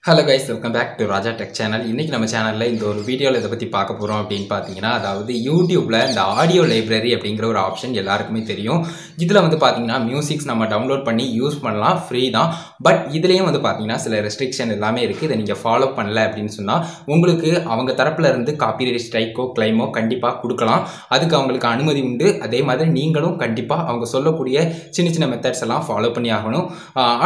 Hello guys, welcome back to Raja Tech channel. இன்னைக்கு நம்ம சேனல்ல இந்த ஒரு வீடியோல இத பத்தி பார்க்க போறோம் அப்படினு பாத்தீங்கன்னா அதாவது YouTubeல இந்த ஆடியோ லைப்ரரி அப்படிங்கற ஒரு ஆப்ஷன் எல்லாருக்குமே தெரியும். இதுல வந்து பாத்தீங்கன்னா மியூசிக்ஸ் நம்ம டவுன்லோட் பண்ணி யூஸ் பண்ணலாம், ஃப்ரீ தான். பட் இதுலயும் வந்து பாத்தீங்கன்னா சில ரெஸ்ட்ரிக்ஷன் எல்லாமே இருக்கு. இத நீங்க ஃபாலோ பண்ணல அப்படினு சொன்னா உங்களுக்கு அவங்க தரப்புல இருந்து காப்பிரைட் ஸ்ட்ரைக்கோ கிளைமோ கண்டிப்பா கொடுக்கலாம். அதுக்கு அவங்களுக்கு அனுமதி உண்டு. அதே மாதிரி நீங்களும் கண்டிப்பா அவங்க சொல்லக்கூடிய சின்ன சின்ன மெத்தட்ஸ் எல்லாம் ஃபாலோ பண்ணி ஆகணும்.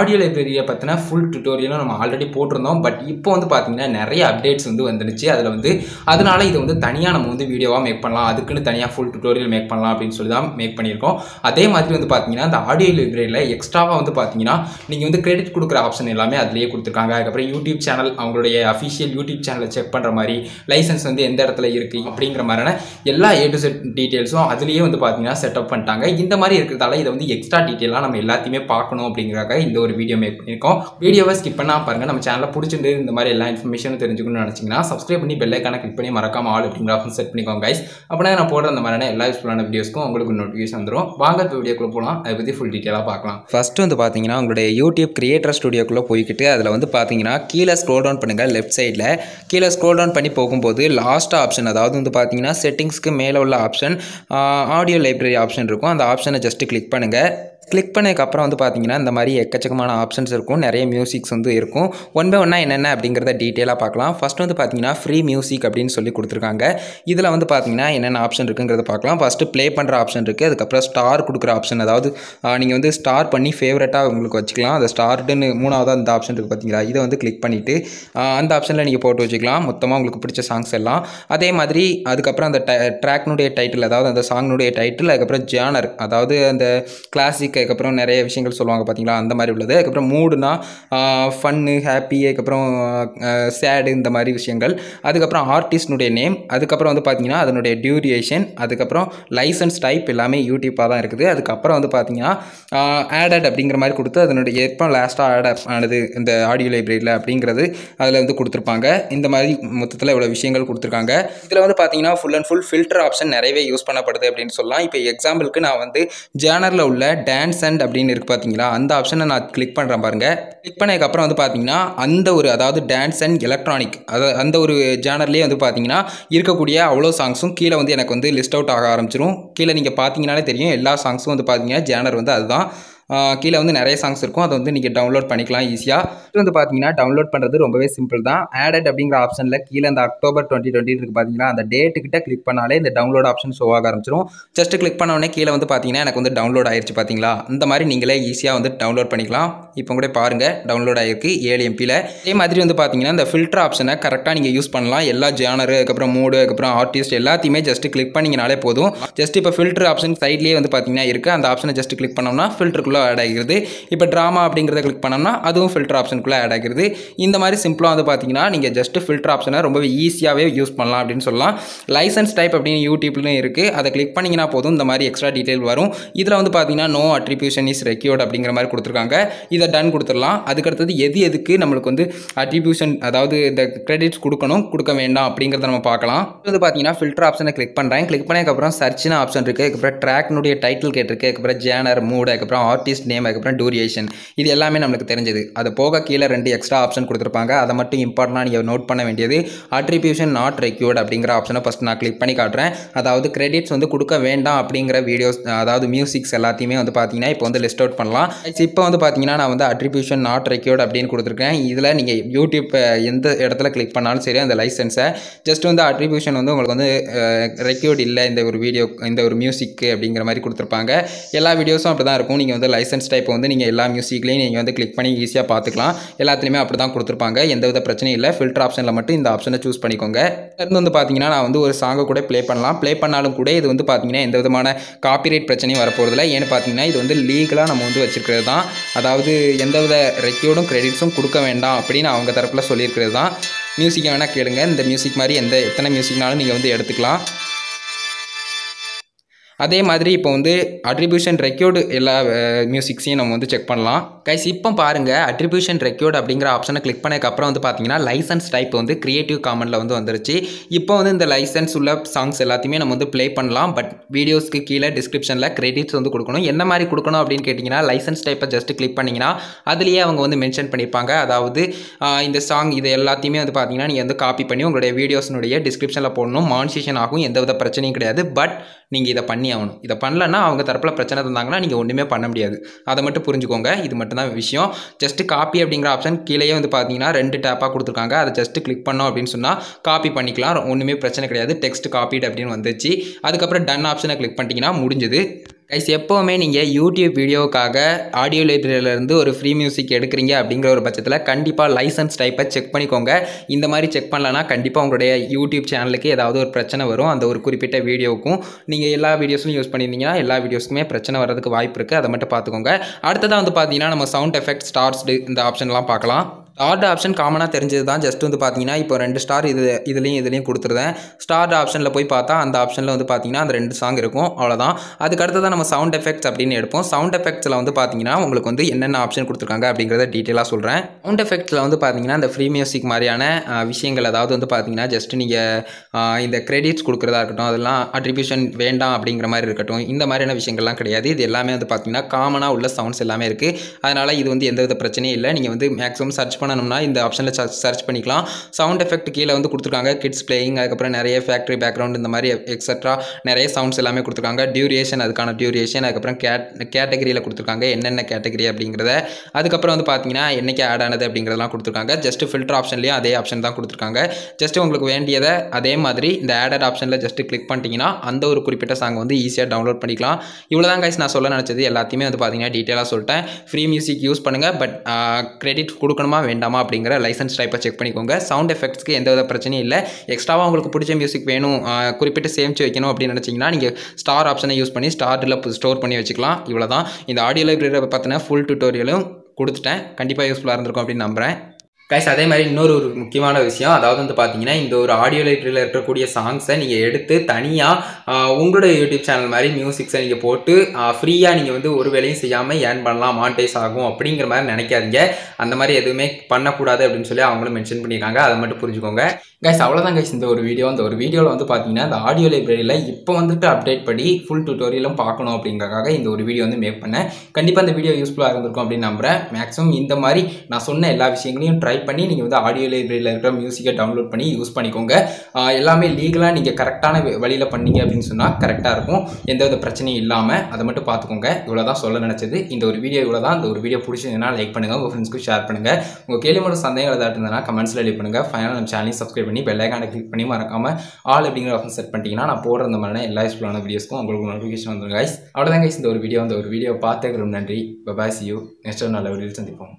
ஆடியோ லைப்ரரியை பத்தின ஃபுல் டியூட்டோரியலும் நம்ம ஆல்ரெடி போட்டுருந்தோம். பட் இப்போ வந்து பாத்தீங்கன்னா நிறைய அப்டேட்ஸ் வந்து வந்துருச்சு. அதுல வந்து அதனால இது வந்து தனியா நம்ம வந்து வீடியோவா மேக் பண்ணலாம், அதுக்குன்னு தனியா ஃபுல் டியூட்டோரியல் மேக் பண்ணலாம் அப்படின்னு சொல்லி தான் மேக் பண்ணியிருக்கோம். அதே மாதிரி வந்து பாத்தீங்கன்னா இந்த ஆடியோ லைப்ரரியில எக்ஸ்ட்ராவா வந்து பாத்தீங்கன்னா நீங்க வந்து கிரெடிட் கொடுக்குற ஆப்ஷன் எல்லாமே அதுலயே கொடுத்துருக்காங்க. அதுக்கப்புறம் யூடியூப் சேனல் அவங்களுடைய அஃபிஷியல் யூடியூப் சேனலை செக் பண்ற மாதிரி லைசன்ஸ் வந்து எந்த இடத்துல இருக்கு அப்படிங்கிற மாதிரியான எல்லா A to Z டீடைல்ஸும் அதுலயே வந்து பாத்தீங்கன்னா செட்டப் பண்ணிட்டாங்க. இந்த மாதிரி இருக்கிறதால இதை வந்து எக்ஸ்ட்ரா டீடைலா நம்ம எல்லாத்தையுமே பார்க்கணும் அப்படிங்கிறதுக்காக இந்த ஒரு வீடியோ மேக் பண்ணியிருக்கோம். வீடியோவை ஸ்கிப் பண்ணா பாருங்க. நம்ம சேனலை பிடிச்சிட்டு இந்த மாதிரி எல்லா இன்ஃபர்மேஷனும் தெரிஞ்சுக்கணும்னு நினைச்சீங்கன்னா சப்ஸ்கிரைப் பண்ணி பெல் ஐகானை கிளிக் பண்ணி மறக்காம ஆல் அப்படிங்கிற ஆப்ஷன் செட் பண்ணிக்கோங்க கைஸ். அப்படின்னா நான் போடுற அந்த மாதிரியான எல்லா யூஸ்ஃபுல்லான வீடியோஸ்க்கும் உங்களுக்கு நோட்டிஃபிகேஷன் வந்துடும். வாங்க இப்போ வீடியோக்குள்ள போகலாம். அதை பற்றி ஃபுல் டீட்டெயிலாக பார்க்கலாம். ஃபர்ஸ்ட் வந்து பார்த்தீங்கன்னா உங்களுடைய யூடியூப் கிரியேட்டர் ஸ்டுடியோக்குள்ளே போய்கிட்டு அதில் வந்து பார்த்தீங்கன்னா கீழே ஸ்க்ரோல் டவுன் பண்ணுங்கள். லெஃப்ட் சைடில் கீழே ஸ்க்ரோல் டவுன் பண்ணி போகும்போது லாஸ்ட் ஆப்ஷன், அதாவது வந்து பார்த்தீங்கன்னா செட்டிங்ஸ்க்கு மேலே உள்ள ஆப்ஷன் ஆடியோ லைப்ரரி ஆப்ஷன் இருக்கும். அந்த ஆப்ஷனை ஜஸ்ட் கிளிக் பண்ணுங்கள். கிளிக் பண்ணதுக்கப்புறம் வந்து பார்த்தீங்கன்னா இந்த மாதிரி எக்கச்சக்கமான ஆப்ஷன்ஸ் இருக்கும், நிறைய மியூசிக்ஸ் வந்து இருக்கும். ஒன் பை ஒன்னாக என்னென்ன அப்படிங்கிறத டீட்டெயிலாக பார்க்கலாம். ஃபஸ்ட் வந்து பார்த்தீங்கன்னா ஃப்ரீ மியூசிக் அப்படின்னு சொல்லி கொடுத்துருக்காங்க. இதில் வந்து பார்த்தீங்கன்னா என்னென்ன ஆப்ஷன் இருக்குங்கிறத பார்க்கலாம். ஃபஸ்ட்டு ப்ளே பண்ணுற ஆப்ஷன் இருக்குது. அதுக்கப்புறம் ஸ்டார் கொடுக்குற ஆப்ஷன், அதாவது நீங்கள் வந்து ஸ்டார் பண்ணி ஃபேவரட்டாக உங்களுக்கு வச்சுக்கலாம். அந்த ஸ்டார்டுன்னு மூணாவதாக அந்த ஆப்ஷன் இருக்குது பார்த்தீங்களா, இதை வந்து கிளிக் பண்ணிவிட்டு அந்த ஆப்ஷனில் நீங்கள் போட்டு வச்சுக்கலாம் மொத்தமாக உங்களுக்கு பிடிச்ச சாங்ஸ் எல்லாம். அதே மாதிரி அதுக்கப்புறம் அந்த ட்ராக்னுடைய டைட்டில், அதாவது அந்த சாங்னுடைய டைட்டில், அதுக்கப்புறம் ஜானர், அதாவது அந்த கிளாசிக், அதுக்கப்புறம் நிறைய விஷயங்கள் சொல்லுவாங்க பார்த்தீங்களா, அந்த மாதிரி உள்ளது. அதுக்கப்புறம் மூடுனா ஃபன்னு, ஹாப்பி, அதுக்கப்புறம் சேடு, இந்த மாதிரி விஷயங்கள். அதுக்கப்புறம் ஆர்டிஸ்ட்னுடைய நேம், அதுக்கப்புறம் வந்து பார்த்தீங்கன்னா அதனுடைய டியூரேஷன், அதுக்கப்புறம் லைசன்ஸ் டைப் எல்லாமே யூடியூப்பாக தான் இருக்குது. அதுக்கப்புறம் வந்து பார்த்தீங்கன்னா ஆடட் அப்படிங்கிற மாதிரி கொடுத்து அதனுடைய எப்போ லாஸ்ட்டாக ஆட் ஆனது இந்த ஆடியோ லைப்ரரியில் அப்படிங்கிறது அதில் வந்து கொடுத்துருப்பாங்க. இந்த மாதிரி மொத்தத்தில் இவ்வளோ விஷயங்கள் கொடுத்துருக்காங்க. இதில் வந்து பார்த்தீங்கன்னா full and full filter option நிறையவே யூஸ் பண்ணப்படுது அப்படின்னு சொல்லலாம். இப்போ எக்ஸாம்பிளுக்கு நான் வந்து ஜேனரில் உள்ள டான்ஸ் அண்ட் அப்படின்னு இருக்குது பார்த்தீங்களா, அந்த ஆப்ஷனை நான் கிளிக் பண்ணுறேன் பாருங்கள். கிளிக் பண்ணதுக்கப்புறம் வந்து பார்த்தீங்கன்னா அந்த ஒரு, அதாவது டான்ஸ் அண்ட் எலக்ட்ரானிக், அதாவது அந்த ஒரு ஜேனர்லேயே வந்து பார்த்தீங்கன்னா இருக்கக்கூடிய அவ்வளோ சாங்ஸும் கீழே வந்து எனக்கு வந்து லிஸ்ட் அவுட் ஆக ஆரம்பிச்சிடும். கீழே நீங்கள் பார்த்தீங்கன்னாலே தெரியும் எல்லா சாங்ஸும் வந்து பார்த்தீங்கன்னா ஜேனர் வந்து அதுதான். கீழே வந்து நிறைய சாங்ஸ் இருக்கும், அதை வந்து நீங்கள் டவுன்லோட் பண்ணிக்கலாம் ஈஸியாக. இது வந்து பார்த்தீங்கன்னா டவுன்லோட் பண்ணுறது ரொம்பவே சிம்பிள் தான். ஆடட் அப்படிங்கிற ஆப்ஷனில் கீழே அந்த அக்டோபர் 2020 இருக்குது பார்த்தீங்கன்னா, அந்த டேட்டுக்கிட்ட கிளிக் பண்ணாலே இந்த டவுன்லோட் ஆப்ஷன் ஷோ ஆக ஆரம்பிச்சிடும். ஜஸ்ட் கிளிக் பண்ண உடனே கீழே வந்து பார்த்தீங்கன்னா எனக்கு வந்து டவுன்லோட் ஆயிடுச்சு பார்த்தீங்களா. இந்த மாதிரி நீங்களே ஈஸியாக வந்து டவுன்லோட் பண்ணிக்கலாம். இப்போ கூட பாருங்கள் டவுன்லோட் ஆகிருக்கு 7 MBல. இதே மாதிரி வந்து பார்த்தீங்கன்னா இந்த ஃபில்டர் ஆப்ஷனை கரெக்டாக நீங்கள் யூஸ் பண்ணலாம். எல்லா ஜானரு, அதுக்கப்புறம் மூடு, அதுக்கப்புறம் ஆர்டிஸ்ட் எல்லாத்தையுமே ஜஸ்ட் கிளிக் பண்ணிங்கனாலே போதும். ஜஸ்ட் இப்போ ஃபில்டர் ஆப்ஷன் சைட்லேயே வந்து பார்த்தீங்கன்னா இருக்குது. அந்த ஆப்ஷனை ஜஸ்ட் கிளிக் பண்ணோம்னா ஃபில்டருக்குள்ளே ஆட் ஆகிடுது. இப்போ ட்ராமா அப்படிங்கிறத கிளிக் பண்ணோம்னா அதுவும் ஃபில்டர் ஆப்ஷனுக்குள்ளே ஆட் ஆகிடுது. இந்த மாதிரி சிம்பிளாக வந்து பார்த்தீங்கன்னா நீங்கள் ஜஸ்ட் ஃபில்டர் ஆப்ஷனை ரொம்பவே ஈஸியாகவே யூஸ் பண்ணலாம் அப்படின்னு சொல்லலாம். லைசன்ஸ் டைப் அப்படின்னு யூடியூப்லையும் இருக்குது. அதை கிளிக் பண்ணிங்கன்னா போதும் இந்த மாதிரி எக்ஸ்ட்ரா டீட்டெயில் வரும். இதில் வந்து பார்த்தீங்கன்னா நோ அட்ரிபியூஷன் இஸ் ரெக்யூர்ட் அப்படிங்கிற மாதிரி கொடுத்துருக்காங்க. இதை டன் கொடுத்துடலாம். அதுக்கடுத்தது எதுக்கு நம்மளுக்கு வந்து அட்ரிபியூஷன், அதாவது இந்த கிரெடிட்ஸ் கொடுக்கணும் கொடுக்க வேண்டாம் அப்படிங்கிறத நம்ம பார்க்கலாம். இது வந்து பார்த்தீங்கன்னா ஃபில்டர் ஆப்ஷனை கிளிக் பண்ணுறேன். கிளிக் பண்ணதுக்கப்புறம் சர்ச்னு ஆப்ஷன் இருக்குது. அதுக்கப்புறம் ட்ராக்னுடைய டைட்டில் கேட்டிருக்கு. அதுக்கப்புறம் ஜேனர், மூடு, அதுக்கப்புறம் ஆர்டிஸ்ட் நேம், அதுக்கப்புறம் டியூரேஷன், இது எல்லாமே நம்மளுக்கு தெரிஞ்சது. அது போக கீழே 2 எக்ஸ்ட்ரா ஆப்ஷன் கொடுத்துருப்பாங்க. அதை மட்டும் இம்பார்ட்டண்டாக நீங்கள் நோட் பண்ண வேண்டியது அட்ரிபியூஷன் நாட் ரெக்யூர்ட் அப்படிங்கிற ஆப்ஷனை ஃபஸ்ட் நான் கிளிக் பண்ணி காட்டுறேன். அதாவது கிரெடிட்ஸ் வந்து கொடுக்க வேண்டாம் அப்படிங்கிற வீடியோஸ், அதாவது மியூசிக்ஸ் எல்லாத்தையுமே வந்து பார்த்தீங்கன்னா இப்போ வந்து லிஸ்ட் அவுட் பண்ணலாம். இப்போ வந்து பார்த்தீங்கன்னா நான் வந்து அட்ரிபியூஷன் நாட் ரெக்யூர்ட் அப்படின்னு கொடுத்துருக்கேன். இதில் நீங்கள் யூடியூப் எந்த இடத்துல கிளிக் பண்ணாலும் சரி அந்த லைசன்ஸை ஜஸ்ட் வந்து அட்ரிபியூஷன் வந்து உங்களுக்கு வந்து ரெக்யூர்ட் இல்லை இந்த ஒரு வீடியோ, இந்த ஒரு மியூசிக்கு அப்படிங்கிற மாதிரி கொடுத்துருப்பாங்க. எல்லா வீடியோஸும் அப்படி தான் இருக்கும். நீங்கள் வந்து லைசன்ஸ் டைப் வந்து நீங்கள் எல்லா மியூசிக்லையும் நீங்கள் வந்து கிளிக் பண்ணி ஈஸியாக பார்த்துக்கலாம். எல்லாத்துலேயுமே அப்படி தான் கொடுத்துருப்பாங்க. எந்தவித பிரச்சனையும் இல்லை. ஃபில்டர் ஆப்ஷனில் மட்டும் இந்த ஆப்ஷனை சூஸ் பண்ணிக்கோங்க. இது வந்து பார்த்தீங்கன்னா நான் வந்து ஒரு சாங்கை கூட ப்ளே பண்ணலாம். ப்ளே பண்ணாலும் கூட இது வந்து பார்த்தீங்கன்னா எந்த விதமான காப்பிரைட் பிரச்சனையும் வரப்போகிறதில்ல. ஏன்னு பார்த்தீங்கன்னா இது வந்து லீகலாக நம்ம வந்து வச்சிருக்கிறது தான். அதாவது எந்தவித ரெக்யூர்டும் கிரெடிட்ஸும் கொடுக்க வேண்டாம் அப்படின்னு அவங்க தரப்பில் சொல்லியிருக்கிறது தான். மியூசிக்கை வேணால் கேளுங்க. இந்த மியூசிக் மாதிரி எத்தனை மியூசிக்னாலும் நீங்கள் வந்து எடுத்துக்கலாம். அதே மாதிரி இப்போ வந்து அட்ரிபியூஷன் ரெக்யூர்டு எல்லா மியூசிக்ஸையும் நம்ம வந்து செக் பண்ணலாம். கைஸ் இப்போ பாருங்கள், அட்ரிபியூஷன் ரெக்யூர்டு அப்படிங்கிற ஆப்ஷனை கிளிக் பண்ணதுக்கப்புறம் வந்து பார்த்தீங்கன்னா லைசன்ஸ் டைப் வந்து கிரியேட்டிவ் காமனில் வந்து வந்துருச்சு. இப்போ வந்து இந்த லைசன்ஸ் உள்ள சாங்ஸ் எல்லாத்தையுமே நம்ம வந்து ப்ளே பண்ணலாம். பட் வீடியோஸ்க்கு கீழே டிஸ்கிரிப்ஷனில் கிரெடிட்ஸ் வந்து கொடுக்கணும். என்ன மாதிரி கொடுக்கணும் அப்படின்னு கேட்டிங்கன்னா, லைசன்ஸ் டைப்பை ஜஸ்ட் கிளிக் பண்ணிங்கன்னா அதுலேயே அவங்க வந்து மென்ஷன் பண்ணியிருப்பாங்க. அதாவது இந்த சாங் இது எல்லாத்தையுமே வந்து பார்த்தீங்கன்னா நீங்கள் வந்து காப்பி பண்ணி உங்களுடைய வீடியோஸ்னுடைய டிஸ்கிரிப்ஷனில் போடணும். மானிட்டேஷன் ஆகும், எந்தவித பிரச்சனையும் கிடையாது. பட் நீங்கள் இதை பண்ணி ஆகணும். இதை பண்ணலன்னா அவங்க தரப்பில் பிரச்சனை தந்தாங்கன்னா நீங்கள் ஒன்றுமே பண்ண முடியாது. அதை மட்டும் புரிஞ்சுக்கோங்க. இது மட்டும்தான் விஷயம். ஜஸ்ட் காப்பி அப்படிங்கிற ஆப்ஷன் கீழேயே வந்து பார்த்தீங்கன்னா 2 டேப்பாக கொடுத்துருக்காங்க. அதை ஜஸ்ட் கிளிக் பண்ணோம் அப்படின்னு சொன்னால் காப்பி பண்ணிக்கலாம். ஒன்றுமே பிரச்சனை கிடையாது. டெக்ஸ்ட் காப்பீடு அப்படின்னு வந்துச்சு. அதுக்கப்புறம் டன் ஆப்ஷனை கிளிக் பண்ணிட்டீங்கன்னா முடிஞ்சுது. கைஸ், எப்போவுமே நீங்கள் யூடியூப் வீடியோவுக்காக ஆடியோ லைப்ரரியிலேருந்து ஒரு ஃப்ரீ மியூசிக் எடுக்கிறீங்க அப்படிங்கிற ஒரு பட்சத்தில் கண்டிப்பாக லைசன்ஸ் டைப்பை செக் பண்ணிக்கோங்க. இந்த மாதிரி செக் பண்ணலன்னா கண்டிப்பாக உங்களுடைய யூடியூப் சேனலுக்கு ஏதாவது ஒரு பிரச்சனை வரும். அந்த ஒரு குறிப்பிட்ட வீடியோவுக்கும் நீங்கள் எல்லா வீடியோஸ்லையும் யூஸ் பண்ணியிருந்தீங்கன்னா எல்லா வீடியோஸ்க்குமே பிரச்சனை வர்றதுக்கு வாய்ப்பு இருக்குது. அதை மட்டும் பார்த்துக்கோங்க. அடுத்ததாக வந்து பார்த்தீங்கன்னா நம்ம சவுண்ட் எஃபெக்ட், ஸ்டார்ஸ்டு இந்த ஆப்ஷன்லாம் பார்க்கலாம். ஸ்டார்ட் ஆப்ஷன் காமனாக தெரிஞ்சது தான். ஜஸ்ட் வந்து பார்த்தீங்கன்னா இப்போ 2 ஸ்டார் இதுலேயும் கொடுத்துருந்தேன். ஸ்டார்ட் ஆப்ஷனில் போய் பார்த்தா அந்த ஆப்ஷனில் வந்து பார்த்தீங்கன்னா அந்த 2 சாங் இருக்கும், அவ்வளோதான். அதுக்கு அடுத்ததான் நம்ம சவுண்ட் எஃபெக்ட்ஸ் அப்படின்னு எடுப்போம். சவுண்ட் எஃபெக்ட்ஸில் வந்து பார்த்தீங்கன்னா உங்களுக்கு வந்து என்னென்ன ஆப்ஷன் கொடுத்துருக்காங்க அப்படிங்கிறத டீட்டெயிலாக சொல்கிறேன். சவுண்ட் எஃபெக்ட்ஸில் வந்து பார்த்தீங்கன்னா இந்த ஃப்ரீ மியூசிக் மாதிரியான விஷயங்கள், அதாவது வந்து பார்த்தீங்கன்னா ஜஸ்ட் நீங்கள் இந்த கிரெடிட்ஸ் கொடுக்குறதா இருக்கட்டும், அதெல்லாம் அட்ரிபியூஷன் வேண்டாம் அப்படிங்கிற மாதிரி இருக்கட்டும், இந்த மாதிரியான விஷயங்கள்லாம் கிடையாது. இது எல்லாமே வந்து பார்த்தீங்கன்னா காமனாக உள்ள சவுண்ட்ஸ் எல்லாமே இருக்குது. அதனால் இது வந்து எந்தவித பிரச்சனையும் இல்லை. நீங்கள் வந்து மேக்ஸிமம் சர்ச் பண்ணணும்னா இந்த ஆப்ஷனில் சர்ச் பண்ணிக்கலாம். சவுண்ட் எஃபெக்ட் கீழே வந்து கொடுத்துருக்காங்க. கிட்ஸ் பிளேயிங், அதுக்கப்புறம் நிறைய ஃபேக்ட்ரி பேக்ரவுண்ட், இந்த மாதிரி எக்ஸட்ரா நிறைய சவுண்ட்ஸ் எல்லாமே கொடுத்துருக்காங்க. டியூரேஷன், அதுக்கான டியூரேஷன், அதுக்கப்புறம் கேட்டகரியில் கொடுத்துருக்காங்க என்னென்ன கேட்டகரி அப்படிங்கிறத. அதுக்கப்புறம் வந்து பார்த்தீங்கன்னா என்னைக்கு ஆட் ஆனது அப்படிங்கிறதெல்லாம் கொடுத்துருக்காங்க. ஜஸ்ட் ஃபில்டர் ஆப்ஷன்லேயும் அதே ஆப்ஷன் தான் கொடுத்துருக்காங்க. ஜஸ்ட் உங்களுக்கு வேண்டியதை அதே மாதிரி இந்த ஆடட் ஆப்ஷனில் ஜஸ்ட் கிளிக் பண்ணிட்டீங்கன்னா அந்த ஒரு குறிப்பிட்ட சாங் வந்து ஈஸியாக டவுன்லோட் பண்ணிக்கலாம். இவ்வளோ தான் கைஸ் நான் சொல்ல நினச்சது. எல்லாத்தையுமே வந்து பார்த்தீங்கன்னா டீட்டெயிலாக சொல்லிட்டேன். ஃப்ரீ மியூசிக் யூஸ் பண்ணுங்கள். பட் கிரெடிட் கொடுக்கணுமா வேண்டாமா அப்படிங்கிற லைசன்ஸ் டைப்பை செக் பண்ணிக்கோங்க. சவுண்ட் எஃபெக்ட்ஸ்க்கு எந்தவித பிரச்சனையும் இல்லை. எக்ஸ்ட்ராவாக உங்களுக்கு பிடிச்ச மியூசிக் வேணும், குறிப்பிட்டு சேமித்து வைக்கணும் அப்படின்னு நினச்சிங்கன்னா நீங்கள் ஸ்டார் ஆப்ஷனை யூஸ் பண்ணி ஸ்டாரில் ஸ்டோர் பண்ணி வச்சுக்கலாம். இவ்வளோ தான். இந்த ஆடியோ லைப்ரரியை பற்றின ஃபுல் டியூட்டோரியலும் கொடுத்துட்டேன். கண்டிப்பாக யூஸ்ஃபுல்லாக இருந்திருக்கும் அப்படின்னு நம்புகிறேன். கைஸ், அதே மாதிரி இன்னொரு முக்கியமான விஷயம், அதாவது வந்து பார்த்தீங்கன்னா இந்த ஒரு ஆடியோ லைப்ரரியில் இருக்கக்கூடிய சாங்ஸை நீங்கள் எடுத்து தனியாக உங்களோட யூடியூப் சேனல் மாதிரி மியூசிக்ஸை நீங்கள் போட்டு ஃப்ரீயாக நீங்கள் வந்து ஒரு வேலையும் செய்யாமல் ஏர்ன் பண்ணலாம், மானிட்டைஸ் ஆகும் அப்படிங்கிற மாதிரி நினைக்காதீங்க. அந்த மாதிரி எதுவுமே பண்ணக்கூடாது அப்படின்னு சொல்லி அவங்களும் மென்ஷன் பண்ணியிருக்காங்க. அதை மட்டும் புரிஞ்சுக்கோங்க. கைஸ், அவ்வளோதான் கைஸ் இந்த ஒரு வீடியோ. இந்த ஒரு வீடியோவில் வந்து பார்த்தீங்கன்னா இந்த ஆடியோ லைப்ரரியில் இப்போ வந்துட்டு அப்டேட் படி ஃபுல் டியூட்டோரியலும் பார்க்கணும் அப்படிங்கிறக்காக இந்த ஒரு வீடியோ வந்து மேக் பண்ணேன். கண்டிப்பாக இந்த வீடியோ யூஸ்ஃபுல்லாக இருந்திருக்கும் அப்படின்னு நம்புகிறேன். மேக்ஸிமம் இந்த மாதிரி நான் சொன்ன எல்லா விஷயங்களையும் ட்ரை பண்ணி நீங்கள் வந்து ஆடியோ லைப்ரரியில் இருக்கிற மியூசிக்கை டவுன்லோட் பண்ணி யூஸ் பண்ணிக்கோங்க. எல்லாமே லீகலாக நீங்கள் கரெக்டான வழியில் பண்ணீங்க அப்படின்னு சொன்னால் கரெக்டாக இருக்கும், எந்தவித பிரச்சனையும் இல்லாமல். அதை மட்டும் பார்த்துக்கோங்க. இவ்வளோ தான் சொல்ல நினச்சது. இந்த ஒரு வீடியோ இவ்வளோ தான். இந்த ஒரு வீடியோ பிடிச்சிருந்ததுன்னா லைக் பண்ணுங்கள், உங்கள் ஃப்ரெண்ட்ஸ்க்கு ஷேர் பண்ணுங்கள். உங்கள் கேள்வி மட்டும் சந்தேகம் ஏதாவது இருந்ததுன்னா கமெண்ட்ஸில் லீவ் பண்ணுங்கள். ஃபைனல் நம்ம சேனலையும் சப்ஸ்கிரைப் பண்ணி பெல் ஐகானை கிளிக் பண்ணி மறக்காமல் ஆல் அப்படிங்கிற ஆப்ஷன் செட் பண்ணிட்டீங்கன்னா நான் போடுற இந்த மாதிரியான எல்லா யூஸ்ஃபுல்லான வீடியோஸ்க்கும் உங்களுக்கு நோட்டிஃபிகேஷன் வந்துடும் கைஸ். அவ்வளோதான் கைஸ் இந்த ஒரு வீடியோ. இந்த ஒரு வீடியோ பார்த்துக்கிறோம். நன்றி. பை. See you. நெக்ஸ்ட் ஒரு நல்ல வீடியோவில் சந்திப்போம்.